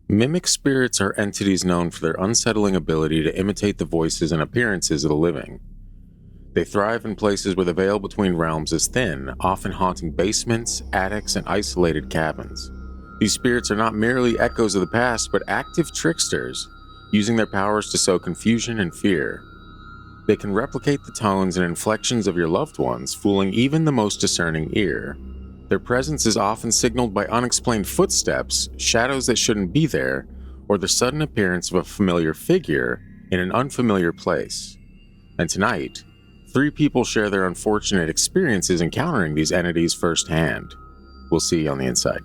Mimic spirits are entities known for their unsettling ability to imitate the voices and appearances of the living. They thrive in places where the veil between realms is thin, often haunting basements, attics, and isolated cabins. These spirits are not merely echoes of the past, but active tricksters, using their powers to sow confusion and fear. They can replicate the tones and inflections of your loved ones, fooling even the most discerning ear. Their presence is often signaled by unexplained footsteps, shadows that shouldn't be there, or the sudden appearance of a familiar figure in an unfamiliar place. And tonight, 3 people share their unfortunate experiences encountering these entities firsthand. We'll see you on the inside.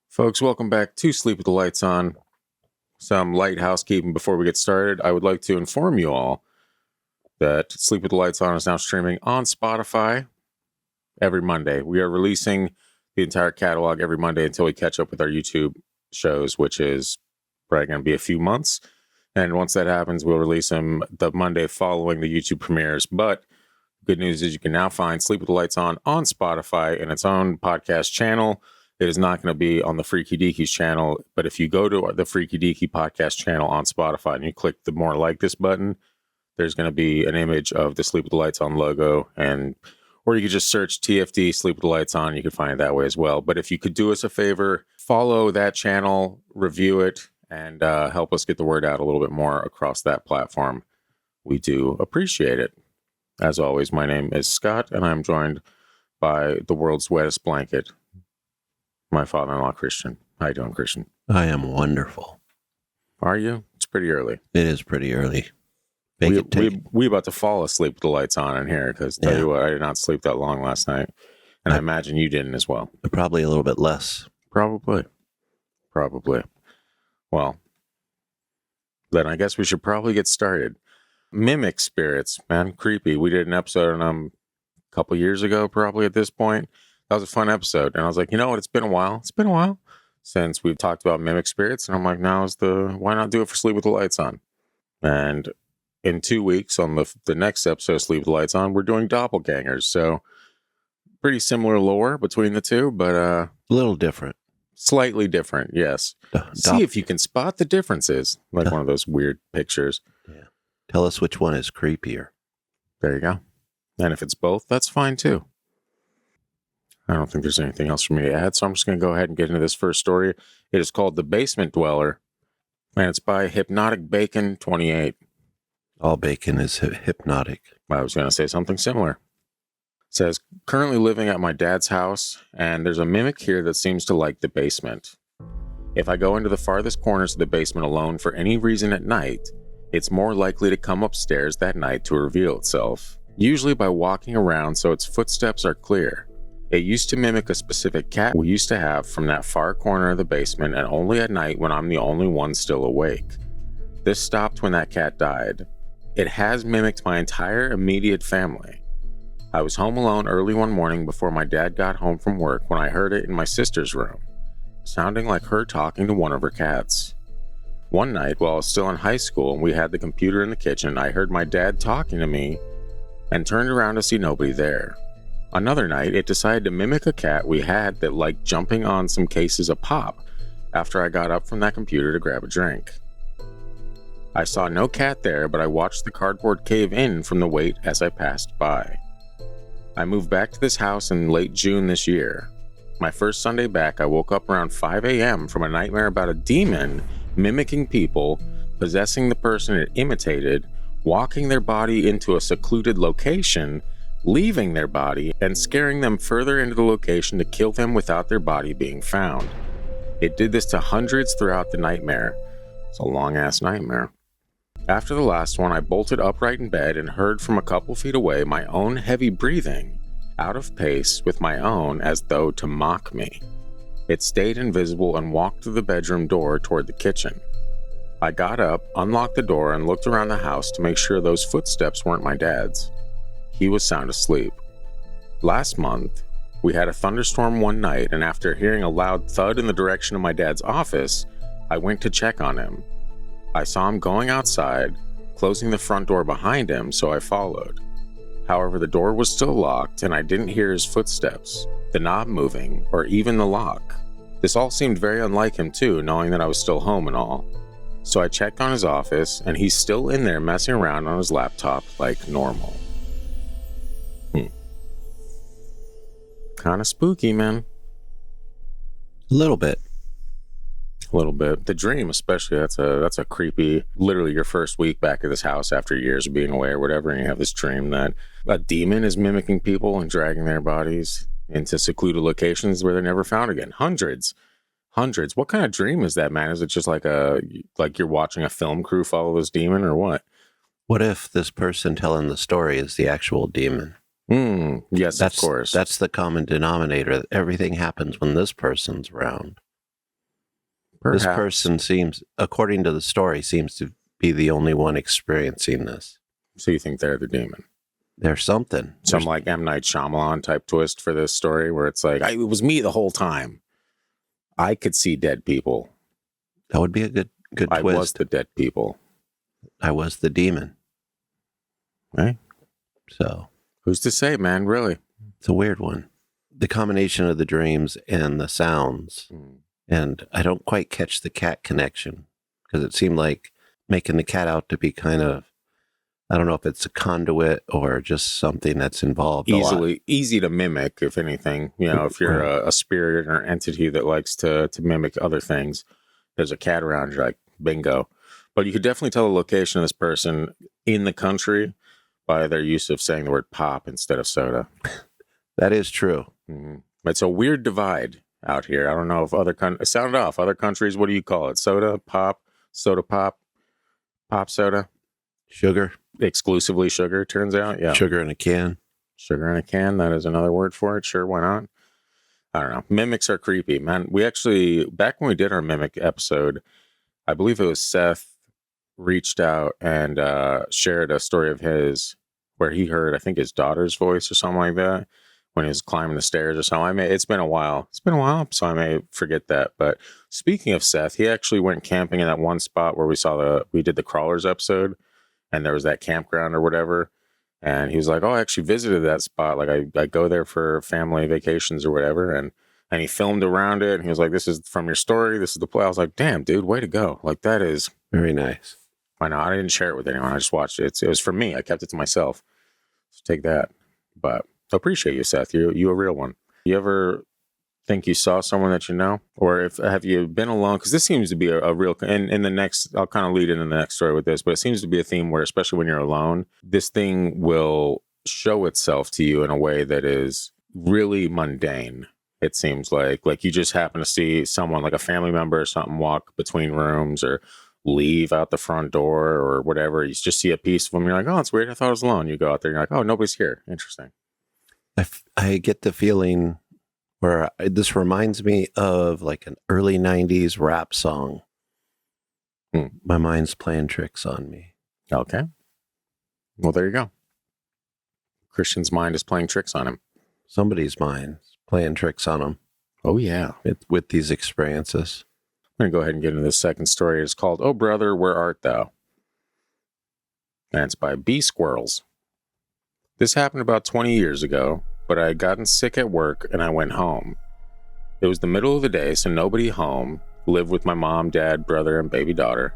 Folks, welcome back to Sleep with the Lights On. Some light housekeeping before we get started. I would like to inform you all that Sleep with the Lights On is now streaming on Spotify every Monday. We are releasing the entire catalog every Monday until we catch up with our YouTube shows, which is probably going to be a few months. And once that happens, we'll release them the Monday following the YouTube premieres. But good news is you can now find Sleep with the Lights On Spotify in its own podcast channel. It is not going to be on the Freaky Deakies channel, but if you go to the Freaky Deaky podcast channel on Spotify and you click the More Like This button, there's going to be an image of the Sleep with the Lights On logo, or you could just search TFD Sleep with the Lights On. You can find it that way as well. But if you could do us a favor, follow that channel, review it, and help us get the word out a little bit more across that platform. We do appreciate it. As always, my name is Scott, and I'm joined by the world's wettest blanket, my father-in-law, Christian. How you doing, Christian? I am wonderful. Are you? It's pretty early. It is pretty early. We about to fall asleep with the lights on in here, because tell you what, I did not sleep that long last night. And I imagine you didn't as well. Probably a little bit less. Probably. Well, then I guess we should probably get started. Mimic spirits, man, creepy. We did an episode on them a couple years ago, probably at this point. That was a fun episode. And I was like, you know what? It's been a while since we've talked about mimic spirits. And I'm like, why not do it for Sleep with the Lights On? And in 2 weeks on the next episode of Sleep with the Lights On, we're doing doppelgangers. So pretty similar lore between the two, but a little different. Slightly different, yes. See if you can spot the differences. Like one of those weird pictures. Yeah. Tell us which one is creepier. There you go. And if it's both, that's fine too. I don't think there's anything else for me to add, so I'm just going to go ahead and get into this first story. It is called The Basement Dweller, and it's by Hypnotic Bacon 28. All bacon is hypnotic. I was going to say something similar. It says, currently living at my dad's house, and there's a mimic here that seems to like the basement. If I go into the farthest corners of the basement alone for any reason at night, it's more likely to come upstairs that night to reveal itself, usually by walking around so its footsteps are clear. It used to mimic a specific cat we used to have from that far corner of the basement, and only at night when I'm the only one still awake. This stopped when that cat died. It has mimicked my entire immediate family. I was home alone early one morning before my dad got home from work when I heard it in my sister's room, sounding like her talking to one of her cats. One night while I was still in high school and we had the computer in the kitchen, I heard my dad talking to me and turned around to see nobody there. Another night, it decided to mimic a cat we had that liked jumping on some cases of pop after I got up from that computer to grab a drink. I saw no cat there, but I watched the cardboard cave in from the weight as I passed by. I moved back to this house in late June this year. My first Sunday back, I woke up around 5 a.m. from a nightmare about a demon mimicking people, possessing the person it imitated, walking their body into a secluded location, leaving their body, and scaring them further into the location to kill them without their body being found. It did this to hundreds throughout the nightmare. It's a long-ass nightmare. After the last one, I bolted upright in bed and heard from a couple feet away my own heavy breathing, out of pace with my own as though to mock me. It stayed invisible and walked through the bedroom door toward the kitchen. I got up, unlocked the door, and looked around the house to make sure those footsteps weren't my dad's. He was sound asleep. Last month, We had a thunderstorm one night, and after hearing a loud thud in the direction of my dad's office, I went to check on him. I saw him going outside, closing the front door behind him, so I followed. However, the door was still locked, and I didn't hear his footsteps, the knob moving, or even the lock. This all seemed very unlike him too, knowing that I was still home and all. So I checked on his office, and he's still in there messing around on his laptop like normal. Kind of spooky, man. A little bit. A little bit. The dream, especially, that's a creepy, literally your first week back at this house after years of being away or whatever, and you have this dream that a demon is mimicking people and dragging their bodies into secluded locations where they're never found again. Hundreds. What kind of dream is that, man? Is it just like you're watching a film crew follow this demon, or what? What if this person telling the story is the actual demon? Yes, of course. That's the common denominator. Everything happens when this person's around. Perhaps. This person seems, according to the story, seems to be the only one experiencing this. So you think they're the demon? There's something. Some like M. Night Shyamalan type twist for this story where it's like, it was me the whole time. I could see dead people. That would be a good twist. I was the dead people. I was the demon. Right? So. Who's to say, man? Really? It's a weird one. The combination of the dreams and the sounds. And I don't quite catch the cat connection because it seemed like making the cat out to be kind of, I don't know if it's a conduit or just something that's involved. Easy to mimic, if anything. You know, if you're a spirit or entity that likes to mimic other things, there's a cat around, you're like, bingo. But you could definitely tell the location of this person in the country by their use of saying the word pop instead of soda. That is true. It's a weird divide out here. I don't know if other countries, sound it off. Other countries, what do you call it? Soda, pop, soda pop, pop soda? Sugar. Exclusively sugar, turns out. Yeah. Sugar in a can. Sugar in a can. That is another word for it. Sure, why not? I don't know. Mimics are creepy, man. We actually, back when we did our mimic episode, I believe it was Seth reached out and shared a story of his where he heard, I think, his daughter's voice or something like that when he was climbing the stairs or something. It's been a while, so I may forget that. But speaking of Seth, he actually went camping in that one spot where we did the crawlers episode, and there was that campground or whatever. And he was like, "Oh, I actually visited that spot. Like I go there for family vacations or whatever." And he filmed around it. And he was like, "This is from your story. This is the play." I was like, "Damn, dude, way to go! Like that is very nice." I know. I didn't share it with anyone. I just watched it. It was for me. I kept it to myself. So take that. But I appreciate you, Seth. You a real one. You ever think you saw someone that you know? Or have you been alone? Because this seems to be a real, and in the next, I'll kind of lead into the next story with this, but it seems to be a theme where, especially when you're alone, this thing will show itself to you in a way that is really mundane. It seems like you just happen to see someone, like a family member or something, walk between rooms or leave out the front door or whatever. You just see a piece of them. You're like, "Oh, it's weird. I thought I was alone." You go out there and you're like, "Oh, nobody's here. Interesting." I get the feeling where this reminds me of like an early 90s rap song. My mind's playing tricks on me. Okay. Well, there you go. Christian's mind is playing tricks on him. Somebody's mind's playing tricks on him. Oh, yeah. With these experiences. I'm going to go ahead and get into the second story. It's called, "Oh, Brother, Where Art Thou?" And it's by Bee Squirrels. This happened about 20 years ago, but I had gotten sick at work and I went home. It was the middle of the day, so nobody home. Lived with my mom, dad, brother, and baby daughter.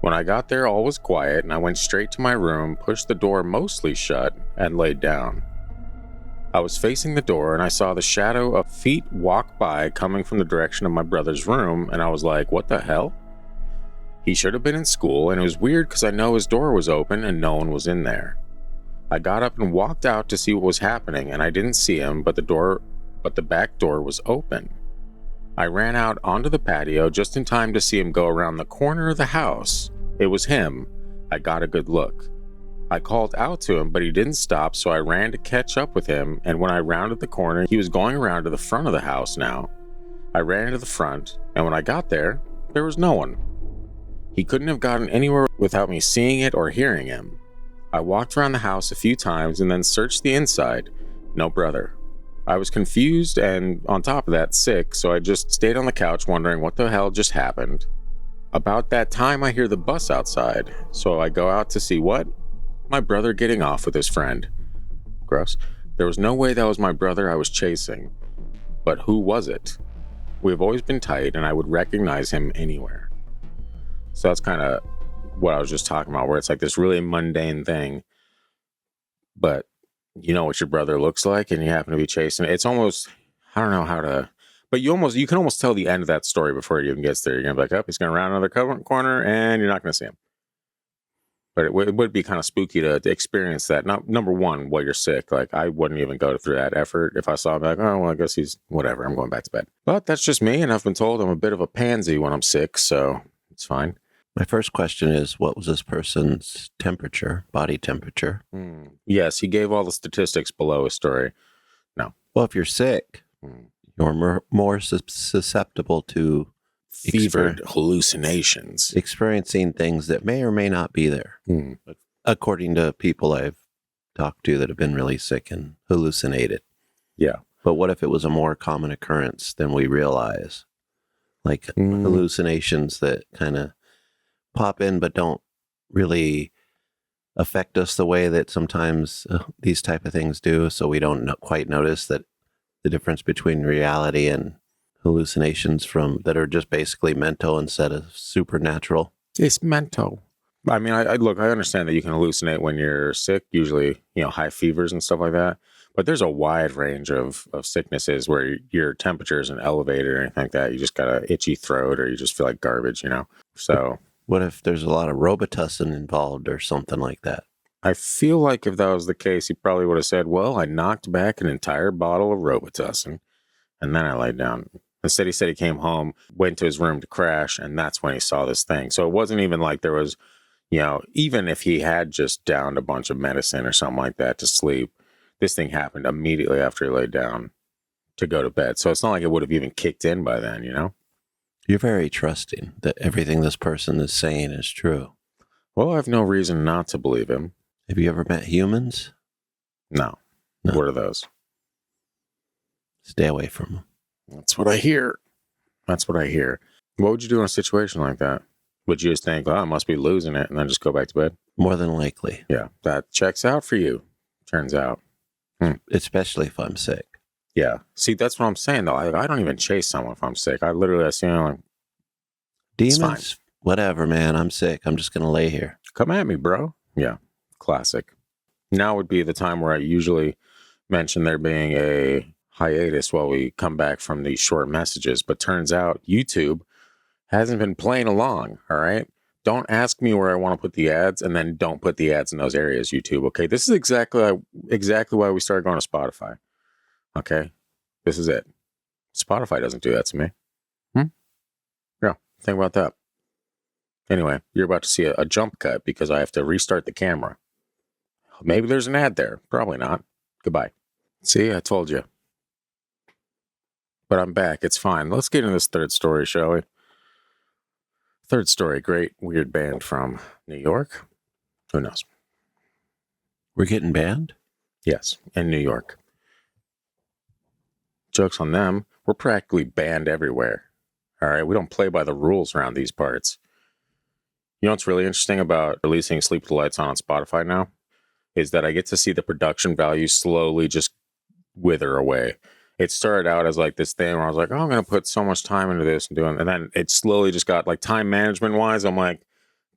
When I got there, all was quiet, and I went straight to my room, pushed the door mostly shut, and laid down. I was facing the door, and I saw the shadow of feet walk by coming from the direction of my brother's room, and I was like, "What the hell?" He should have been in school, and it was weird because I know his door was open and no one was in there. I got up and walked out to see what was happening, and I didn't see him, but the back door was open. I ran out onto the patio just in time to see him go around the corner of the house. It was him. I got a good look. I called out to him, but he didn't stop, so I ran to catch up with him, and when I rounded the corner, he was going around to the front of the house now. I ran to the front, and when I got there was no one. He couldn't have gotten anywhere without me seeing it or hearing him. I walked around the house a few times and then searched the inside. No brother. I was confused and on top of that, sick, so I just stayed on the couch wondering what the hell just happened. About that time, I hear the bus outside, so I go out to see what? My brother getting off with his friend. Gross. There was no way that was my brother I was chasing. But who was it? We have always been tight, and I would recognize him anywhere. So that's kind of what I was just talking about, where it's like this really mundane thing, but you know what your brother looks like, and you happen to be chasing it. It's almost, I don't know how to, but you can almost tell the end of that story before it even gets there. You're gonna be like, oh, he's gonna round another corner, and you're not gonna see him. But it would be kind of spooky to experience that. Not number one, while you're sick. Like, I wouldn't even go through that effort. If I saw him, like, oh, well, I guess he's whatever. I'm going back to bed. But that's just me, and I've been told I'm a bit of a pansy when I'm sick, so it's fine. My first question is, what was this person's temperature, body temperature? Yes, he gave all the statistics below his story. No. Well, if you're sick, you're more susceptible to fevered hallucinations, experiencing things that may or may not be there. According to people I've talked to that have been really sick and hallucinated. Yeah. But what if it was a more common occurrence than we realize? Like hallucinations that kind of pop in but don't really affect us the way that sometimes these type of things do, so we don't quite notice that the difference between reality and hallucinations that are just basically mental instead of supernatural. It's mental. I mean, I understand that you can hallucinate when you're sick, usually, high fevers and stuff like that. But there's a wide range of sicknesses where your temperature isn't elevated or anything like that. You just got an itchy throat or you just feel like garbage, So what if there's a lot of Robitussin involved or something like that? I feel like if that was the case, he probably would have said, well, I knocked back an entire bottle of Robitussin and then I laid down. Instead, he said he came home, went to his room to crash, and that's when he saw this thing. So it wasn't even like there was, even if he had just downed a bunch of medicine or something like that to sleep, this thing happened immediately after he laid down to go to bed. So it's not like it would have even kicked in by then, You're very trusting that everything this person is saying is true. Well, I have no reason not to believe him. Have you ever met humans? No. What are those? Stay away from them. That's what I hear. What would you do in a situation like that? Would you just think, oh, I must be losing it, and then just go back to bed? More than likely. Yeah, that checks out for you, turns out. Especially if I'm sick. Yeah. See, that's what I'm saying, though. I don't even chase someone if I'm sick. I see them like, demons, whatever, man. I'm sick. I'm just going to lay here. Come at me, bro. Yeah, classic. Now would be the time where I usually mention there being a hiatus while we come back from these short messages, but turns out YouTube hasn't been playing along. All right, don't ask me where I want to put the ads, and then don't put the ads in those areas. YouTube, okay? This is exactly why we started going to Spotify. Okay, this is it. Spotify doesn't do that to me. Yeah, think about that. Anyway, you're about to see a jump cut because I have to restart the camera. Maybe there's an ad there. Probably not. Goodbye. See, I told you. But I'm back. It's fine. Let's get into this third story, shall we? Third story, great weird band from New York. Who knows? We're getting banned? Yes, in New York. Joke's on them. We're practically banned everywhere. All right, we don't play by the rules around these parts. You know what's really interesting about releasing Sleep with the Lights on Spotify now? Is that I get to see the production value slowly just wither away. It started out as like this thing where I was like, oh, I'm going to put so much time into this and then it slowly just got like time management wise. I'm like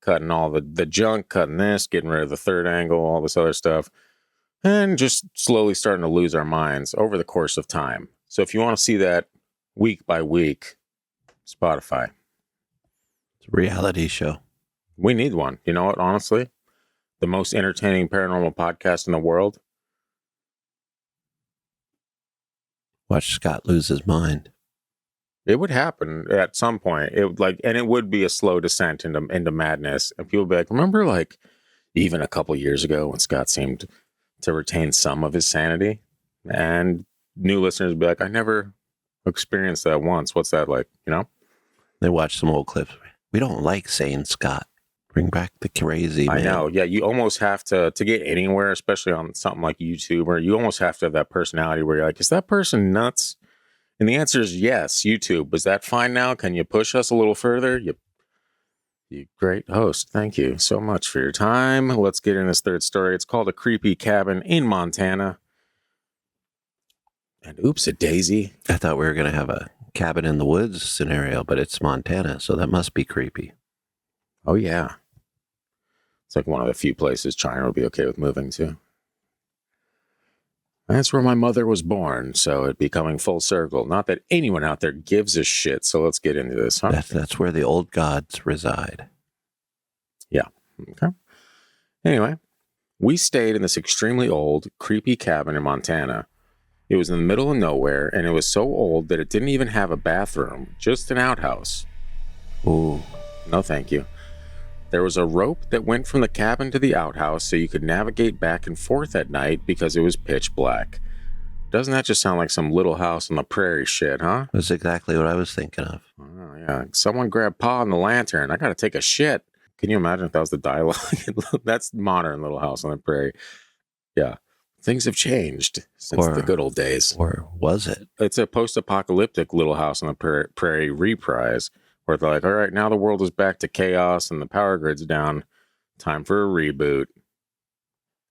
cutting all the junk, cutting this, getting rid of the third angle, all this other stuff, and just slowly starting to lose our minds over the course of time. So if you want to see that week by week, Spotify. It's a reality show. We need one. You know what? Honestly, the most entertaining paranormal podcast in the world. Watch Scott lose his mind. It would happen at some point. And it would be a slow descent into madness. And people would be like, remember, like, even a couple years ago when Scott seemed to retain some of his sanity? And new listeners would be like, I never experienced that once. What's that like? They watch some old clips. We don't like saying Scott. Bring back the crazy, man. I know. Yeah, you almost have to get anywhere, especially on something like YouTube, where you almost have to have that personality where you're like, is that person nuts? And the answer is yes. YouTube, is that fine now? Can you push us a little further? You great host. Thank you so much for your time. Let's get in this third story. It's called A Creepy Cabin in Montana. And oops, a daisy. I thought we were going to have a cabin in the woods scenario, but it's Montana, so that must be creepy. Oh, yeah. It's like one of the few places China would be okay with moving to. That's where my mother was born, so it'd be coming full circle. Not that anyone out there gives a shit, so let's get into this, huh? That's where the old gods reside. Yeah. Okay. Anyway, we stayed in this extremely old, creepy cabin in Montana. It was in the middle of nowhere, and it was so old that it didn't even have a bathroom, just an outhouse. Ooh. No, thank you. There was a rope that went from the cabin to the outhouse so you could navigate back and forth at night because it was pitch black. Doesn't that just sound like some Little House on the Prairie shit, huh? That's exactly what I was thinking of. Oh, yeah. Someone grab Pa and the lantern. I gotta take a shit. Can you imagine if that was the dialogue? That's modern Little House on the Prairie. Yeah. Things have changed since the good old days. Or was it? It's a post-apocalyptic Little House on the Prairie reprise where they're like, all right, now the world is back to chaos and the power grid's down. Time for a reboot.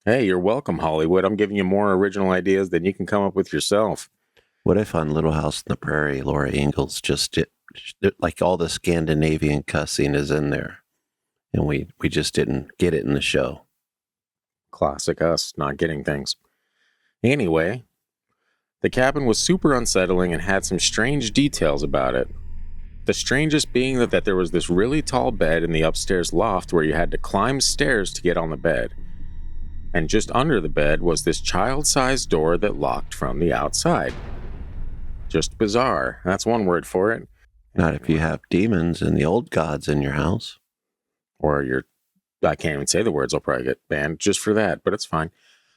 Hey, you're welcome, Hollywood. I'm giving you more original ideas than you can come up with yourself. What if on Little House on the Prairie, Laura Ingalls just like all the Scandinavian cussing is in there, and we just didn't get it in the show. Classic us, not getting things. Anyway, the cabin was super unsettling and had some strange details about it. The strangest being that there was this really tall bed in the upstairs loft where you had to climb stairs to get on the bed. And just under the bed was this child-sized door that locked from the outside. Just bizarre. That's one word for it. Not if you have demons and the old gods in your house. Or I can't even say the words. I'll probably get banned just for that, but it's fine.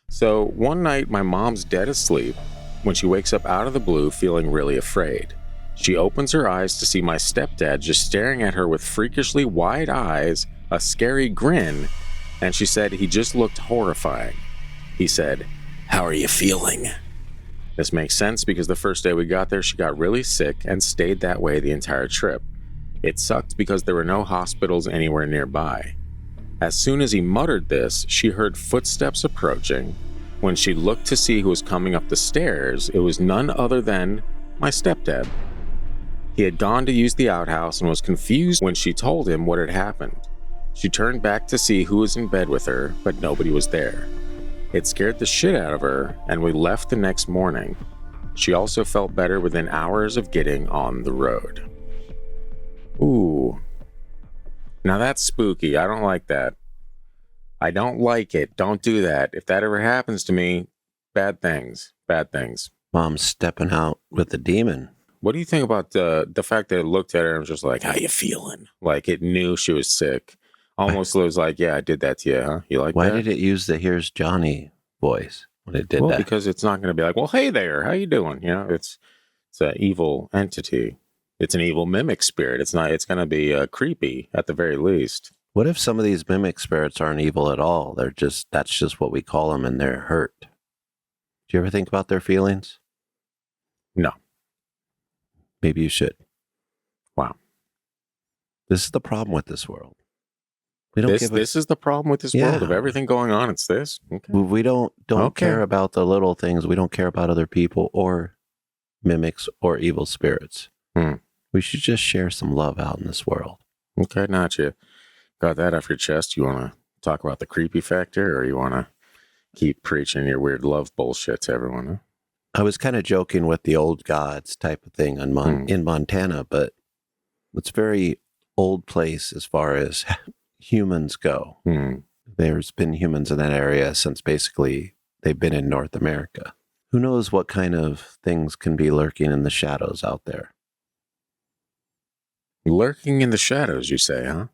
So one night, my mom's dead asleep when she wakes up out of the blue feeling really afraid. She opens her eyes to see my stepdad just staring at her with freakishly wide eyes, a scary grin, and she said he just looked horrifying. He said, "How are you feeling?" This makes sense because the first day we got there, she got really sick and stayed that way the entire trip. It sucked because there were no hospitals anywhere nearby. As soon as he muttered this, she heard footsteps approaching. When she looked to see who was coming up the stairs, it was none other than my stepdad. He had gone to use the outhouse and was confused when she told him what had happened. She turned back to see who was in bed with her, but nobody was there. It scared the shit out of her, and we left the next morning. She also felt better within hours of getting on the road. Ooh. Now that's spooky. I don't like that. I don't like it. Don't do that. If that ever happens to me, bad things. Bad things. Mom's stepping out with a demon. What do you think about the fact that it looked at her and was just like, how you feeling? Like it knew she was sick. Almost was like, yeah, I did that to you, huh? You like Why that? did it use the "Here's Johnny" voice when it did Well, that? because it's not going to be like, well, hey there, how you doing? You know, it's an evil entity. It's an evil mimic spirit. It's going to be creepy at the very least. What if some of these mimic spirits aren't evil at all? That's just what we call them, and they're hurt. Do you ever think about their feelings? No. Maybe you should. Wow. This is the problem with this world. This is the problem with this world of everything going on. It's this. Okay. We don't care about the little things. We don't care about other people or mimics or evil spirits. We should just share some love out in this world. Okay, not you. Got that off your chest. You want to talk about the creepy factor, or you want to keep preaching your weird love bullshit to everyone? Huh? I was kind of joking with the old gods type of thing in Montana, but it's a very old place as far as humans go. There's been humans in that area since basically they've been in North America. Who knows what kind of things can be lurking in the shadows out there? Lurking in the shadows, you say, huh?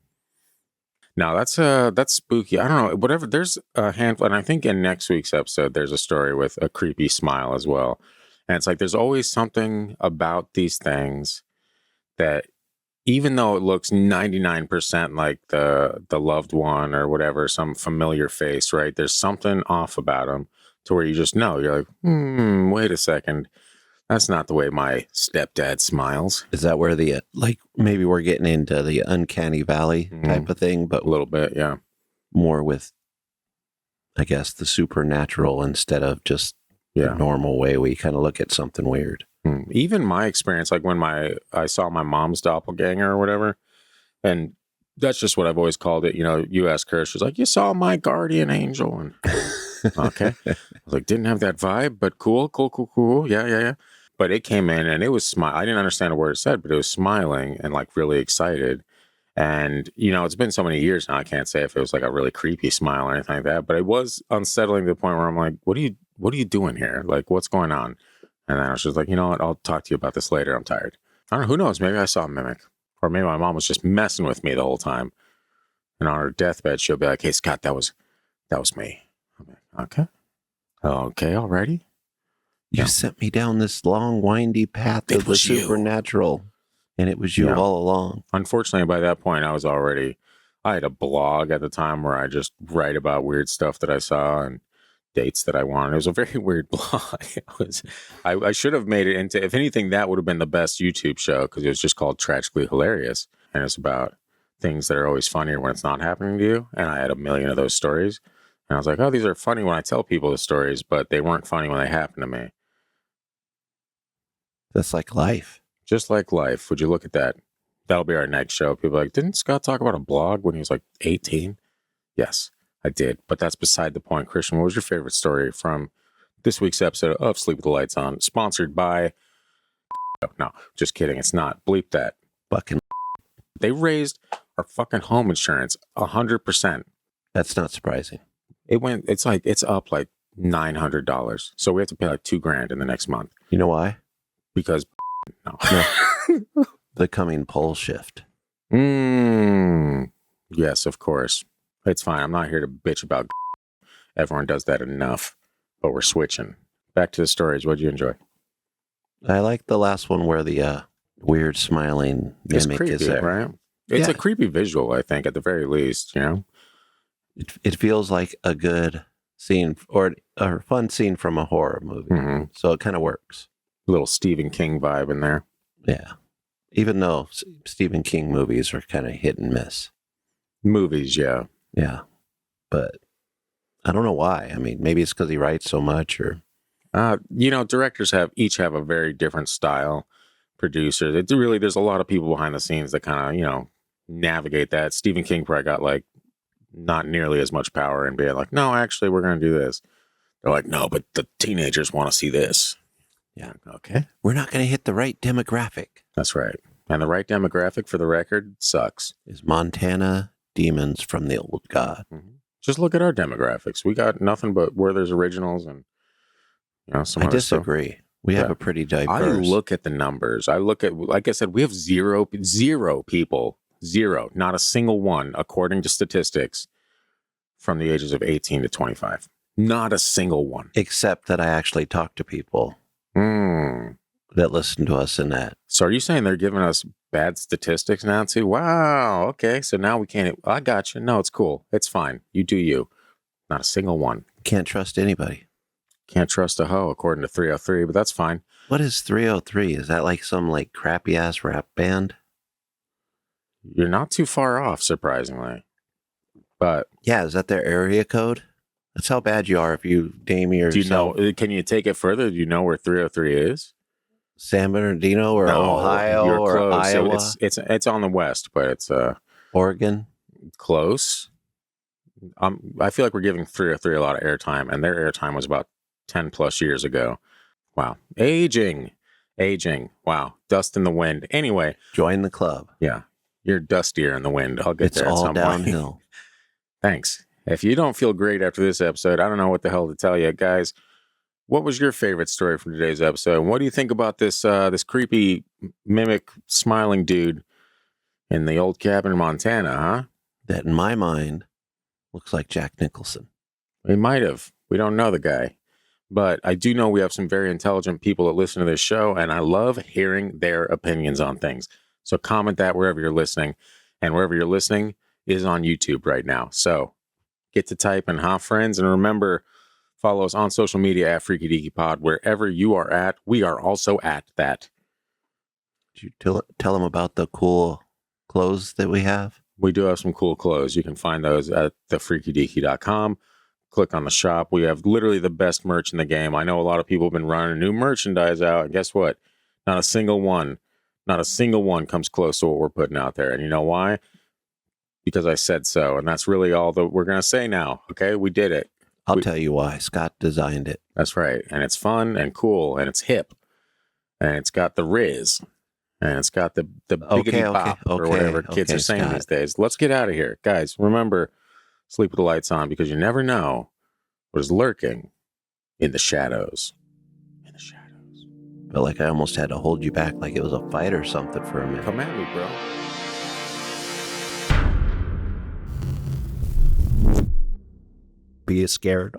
Now that's spooky. I don't know. Whatever. There's a handful, and I think in next week's episode there's a story with a creepy smile as well. And it's like there's always something about these things that even though it looks 99% like the loved one or whatever, some familiar face, right? There's something off about him to where you just know. You're like, wait a second. That's not the way my stepdad smiles. Is that where the, like, maybe we're getting into the uncanny valley type of thing, but A little bit, yeah. more with, I guess, the supernatural instead of just the normal way we kind of look at something weird. Even my experience, like when I saw my mom's doppelganger or whatever, and that's just what I've always called it. You know, you ask her, she's like, you saw my guardian angel. And okay. I was like, didn't have that vibe, but cool. Yeah. But it came in and it was I didn't understand a word it said, but it was smiling and like really excited. And, you know, it's been so many years now, I can't say if it was like a really creepy smile or anything like that, but it was unsettling to the point where I'm like, what are you doing here? Like, what's going on? And then I was just like, you know what? I'll talk to you about this later. I'm tired. I don't know. Who knows? Maybe I saw a mimic, or maybe my mom was just messing with me the whole time. And on her deathbed, she'll be like, hey, Scott, that was me. I'm like, okay, alrighty. You sent me down this long, windy path of the supernatural, and it was you all along. Unfortunately, by that point, I had a blog at the time where I just write about weird stuff that I saw and dates that I wanted. It was a very weird blog. I should have made it into, if anything, that would have been the best YouTube show, because it was just called Tragically Hilarious. And it's about things that are always funnier when it's not happening to you. And I had a million of those stories. And I was like, oh, these are funny when I tell people the stories, but they weren't funny when they happened to me. That's like life. Just like life. Would you look at that? That'll be our next show. People are like, didn't Scott talk about a blog when he was like 18? Yes, I did. But that's beside the point. Christian, what was your favorite story from this week's episode of Sleep with the Lights On? Sponsored by... No, just kidding. It's not. Bleep that. Fucking... They raised our fucking home insurance 100%. That's not surprising. It's up like $900. So we have to pay like $2,000 in the next month. You know why? Because no. The coming pole shift. Yes, of course. It's fine. I'm not here to bitch about everyone does that enough, but we're switching. Back to the stories. What'd you enjoy? I like the last one where the weird smiling mimic creepy, is there. Right? It's a creepy visual, I think, at the very least, you know? It feels like a good scene or a fun scene from a horror movie. Mm-hmm. So it kind of works. A little Stephen King vibe in there. Yeah. Even though Stephen King movies are kind of hit and miss. Movies, yeah. Yeah. But I don't know why. I mean, maybe it's because he writes so much or... you know, directors each have a very different style. Producers. There's a lot of people behind the scenes that kind of, you know, navigate that. Stephen King probably got like not nearly as much power and being like, no, actually, we're going to do this. They're like, no, but the teenagers want to see this. Yeah. Okay. We're not going to hit the right demographic. That's right. And the right demographic, for the record, sucks. Is Montana demons from the old god. Mm-hmm. Just look at our demographics. We got nothing but Werther's Originals and, you know, some I other disagree. Stuff. We have a pretty diverse... I look at the numbers. I look at, like I said, we have zero people, not a single one, according to statistics, from the ages of 18 to 25. Not a single one. Except that I actually talk to people that listen to us in that. So are you saying they're giving us bad statistics now too? Wow. Okay. So now we can't... I got you. No, it's cool. It's fine. You do you. Not a single one. Can't trust anybody. Can't trust a hoe, according to 303, but that's fine. What is 303? Is that like some like crappy ass rap band? You're not too far off, surprisingly. But yeah, is that their area code? That's how bad you are if you name yourself. Do you know? Can you take it further? Do you know where 303 is? San Bernardino or Ohio or Iowa? It's on the west, but it's Oregon. Close. I feel like we're giving 303 a lot of airtime, and their airtime was about 10 plus years ago. Wow. Aging. Wow. Dust in the wind. Anyway. Join the club. Yeah. You're dustier in the wind. I'll get there at some point. It's all downhill. Thanks. If you don't feel great after this episode, I don't know what the hell to tell you. Guys, what was your favorite story from today's episode? And what do you think about this creepy mimic smiling dude in the old cabin in Montana, huh? That in my mind looks like Jack Nicholson. He might have. We don't know the guy. But I do know we have some very intelligent people that listen to this show, and I love hearing their opinions on things. So comment that wherever you're listening. And wherever you're listening is on YouTube right now. So get to typing, huh, friends? And remember, follow us on social media at Freaky Deaky Pod. Wherever you are at, we are also at that. Did you tell them about the cool clothes that we have? We do have some cool clothes. You can find those at thefreakydeaky.com. Click on the shop. We have literally the best merch in the game. I know a lot of people have been running new merchandise out. And guess what? Not a single one comes close to what we're putting out there. And you know why? Because I said so. And that's really all that we're going to say now. Okay? We did it. I'll tell you why. Scott designed it. That's right. And it's fun and cool and it's hip. And it's got the Riz. And it's got the biggity bop or whatever kids are saying Scott. These days. Let's get out of here. Guys, remember, sleep with the lights on because you never know what is lurking in the shadows. In the shadows. Felt like I almost had to hold you back like it was a fight or something for a minute. Come at me, bro. Be scared